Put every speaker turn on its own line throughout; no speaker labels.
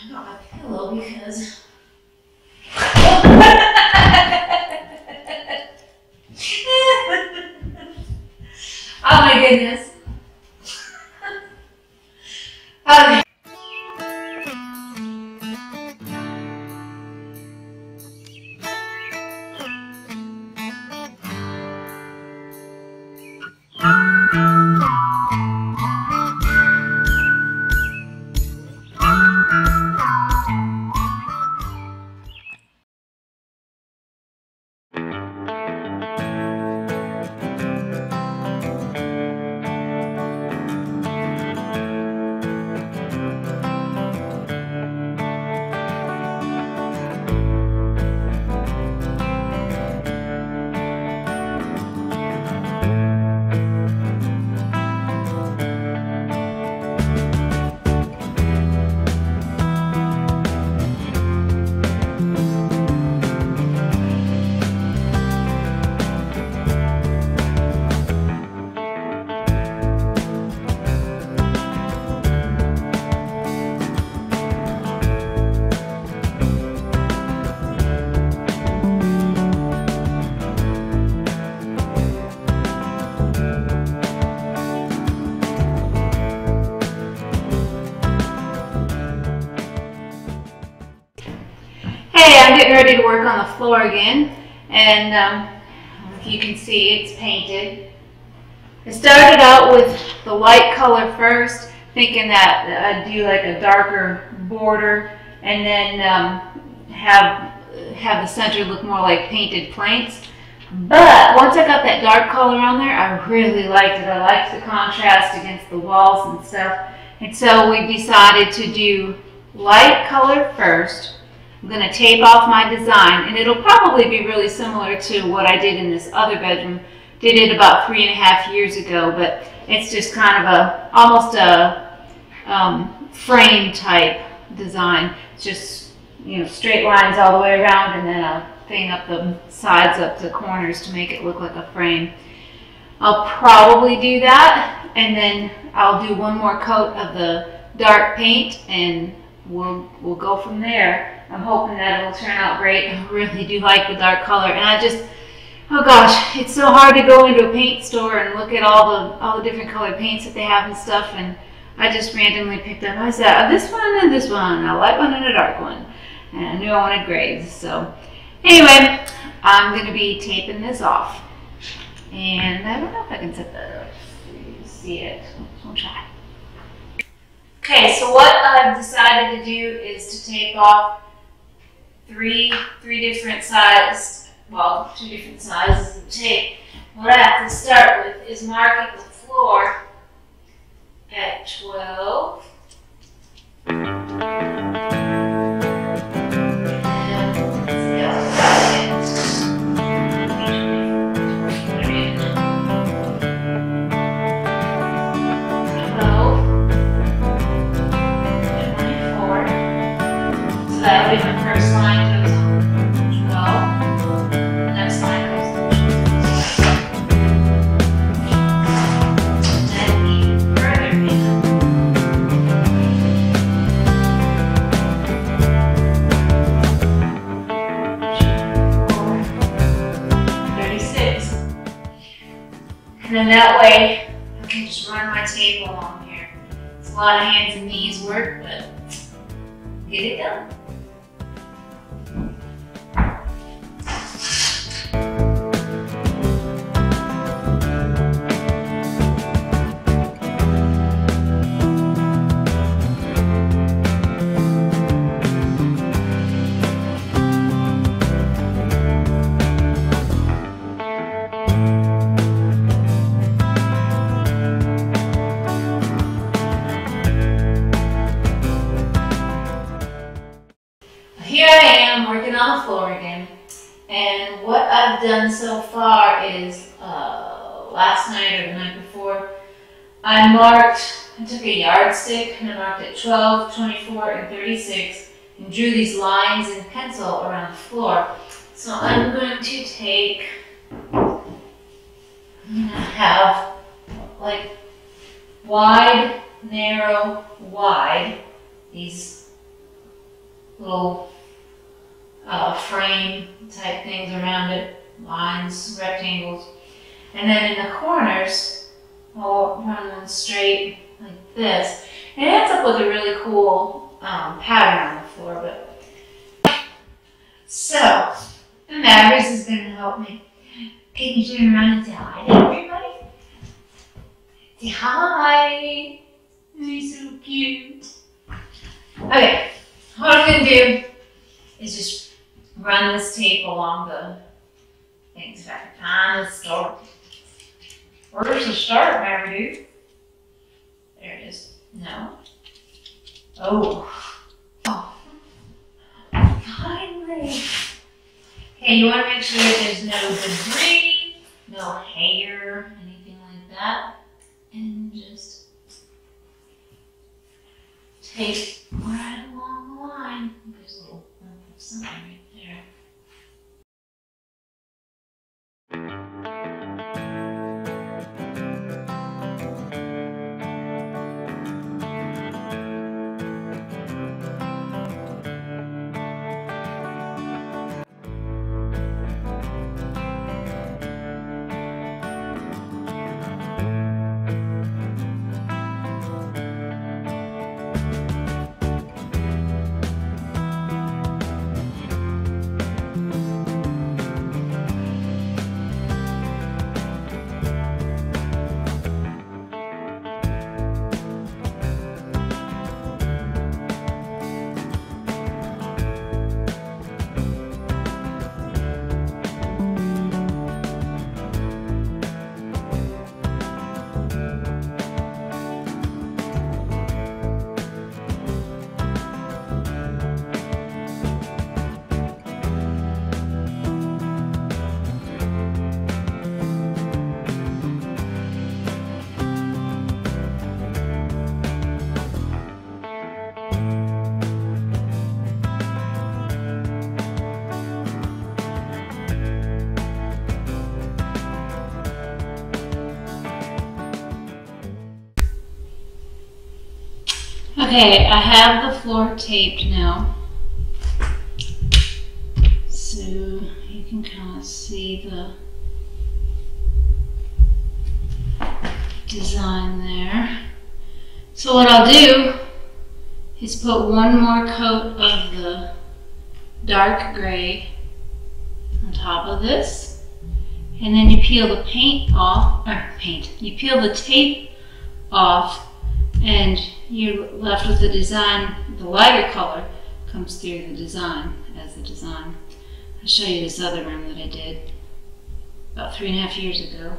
I got my pillow because oh my goodness. Okay. Hey, I'm getting ready to work on the floor again, and if you can see, it's painted. I started out with the light color first, thinking that I'd do like a darker border, and then have the center look more like painted planks. But once I got that dark color on there, I really liked it. I liked the contrast against the walls and stuff, and so we decided to do light color first. I'm going to tape off my design, and it'll probably be really similar to what I did in this other bedroom. Did it about 3.5 years ago, but it's just kind of almost a frame type design. It's just, you know, straight lines all the way around, and then a thing up the sides, up the corners to make it look like a frame. I'll probably do that, and then I'll do one more coat of the dark paint, and we'll go from there. I'm hoping that it'll turn out great. I really do like the dark color, and I just, oh gosh, it's so hard to go into a paint store and look at all the different colored paints that they have and stuff, and I just randomly picked up, I said, this one and this one, a light one and a dark one, and I knew I wanted grays. So anyway, I'm going to be taping this off, and I don't know if I can set that up so you can see it. I'll try. Okay, so what I've decided to do is to tape off three different sizes, well, 2 different sizes of tape. What I have to start with is marking the floor at 12. That'll be my first line goes on 12. Next line goes on 12. Then even further in. 36. And then that way I can just run my tape along here. It's a lot of hands and knees work, but get it done. Here I am working on the floor again, and what I've done so far is last night or the night before I took a yardstick and I marked it 12, 24, and 36 and drew these lines in pencil around the floor. So I'm going to take, have like wide, narrow, wide, these little frame type things around it, lines, rectangles. And then in the corners, I'll run one straight like this. And it ends up with a really cool pattern on the floor. But so, the Mavericks is going to help me. Can you turn around and say hi to everybody? Say hi. You're so cute. Okay, what I'm going to do is just run this tape along the things. If I can find the start. Where's the start, Maverick? There it is. No. Oh. Oh. Finally. Okay, you want to make sure that there's no debris, no hair, anything like that. And just tape right along the line. There's a little something right there. Okay, I have the floor taped now, so you can kind of see the design there. So what I'll do is put one more coat of the dark gray on top of this, and then you peel the paint off, you peel the tape off, and you're left with the design. The lighter color comes through the design as the design. I'll show you this other room that I did about 3.5 years ago.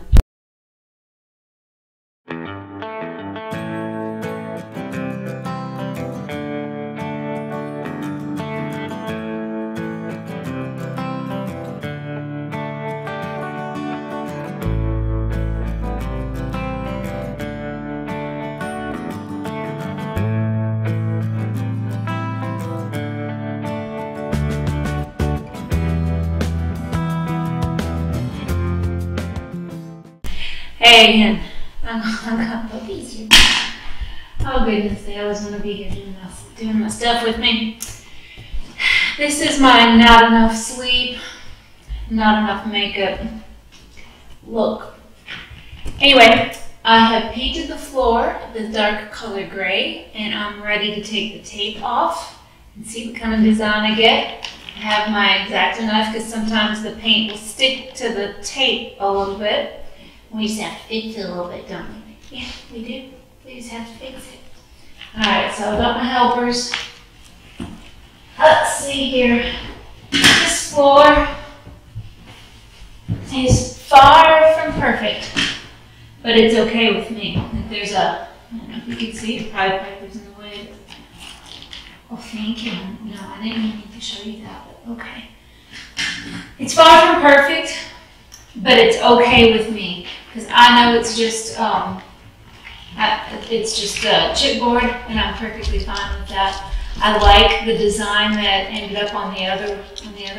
Hey again, I got puppies here. Oh goodness, they always want to be here doing my stuff with me. This is my not enough sleep, not enough makeup look. Anyway, I have painted the floor this dark color gray, and I'm ready to take the tape off and see what kind of design I get. I have my X-Acto knife because sometimes the paint will stick to the tape a little bit. We just have to fix it a little bit, don't we? Yeah, we do. We just have to fix it. Alright, so I've got my helpers. Let's see here. This floor is far from perfect, but it's okay with me. If there's a, I don't know if you can see it, Pied Piper's in the way. Oh, thank you. No, I didn't even need to show you that, but okay. It's far from perfect, but it's okay with me. Because I know it's just a chipboard, and I'm perfectly fine with that. I like the design that ended up on the other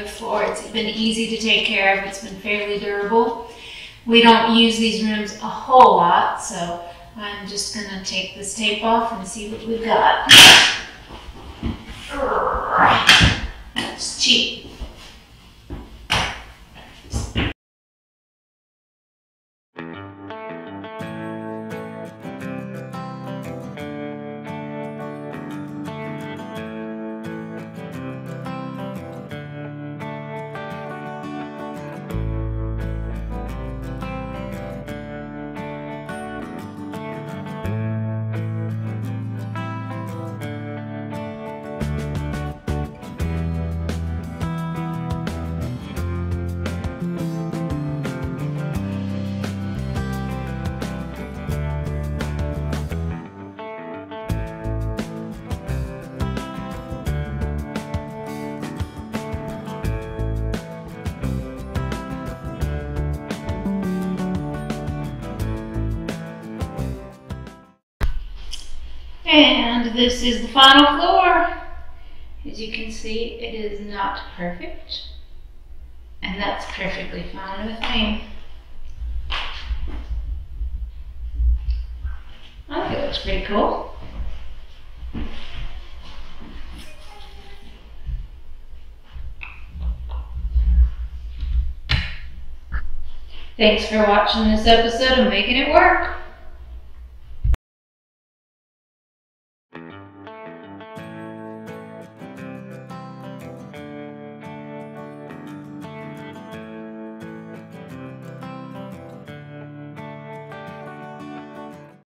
floor. It's been easy to take care of. It's been fairly durable. We don't use these rooms a whole lot, so I'm just going to take this tape off and see what we've got. And this is the final floor. As you can see, it is not perfect. And that's perfectly fine with me. I think it looks pretty cool. Thanks for watching this episode of Making It Work.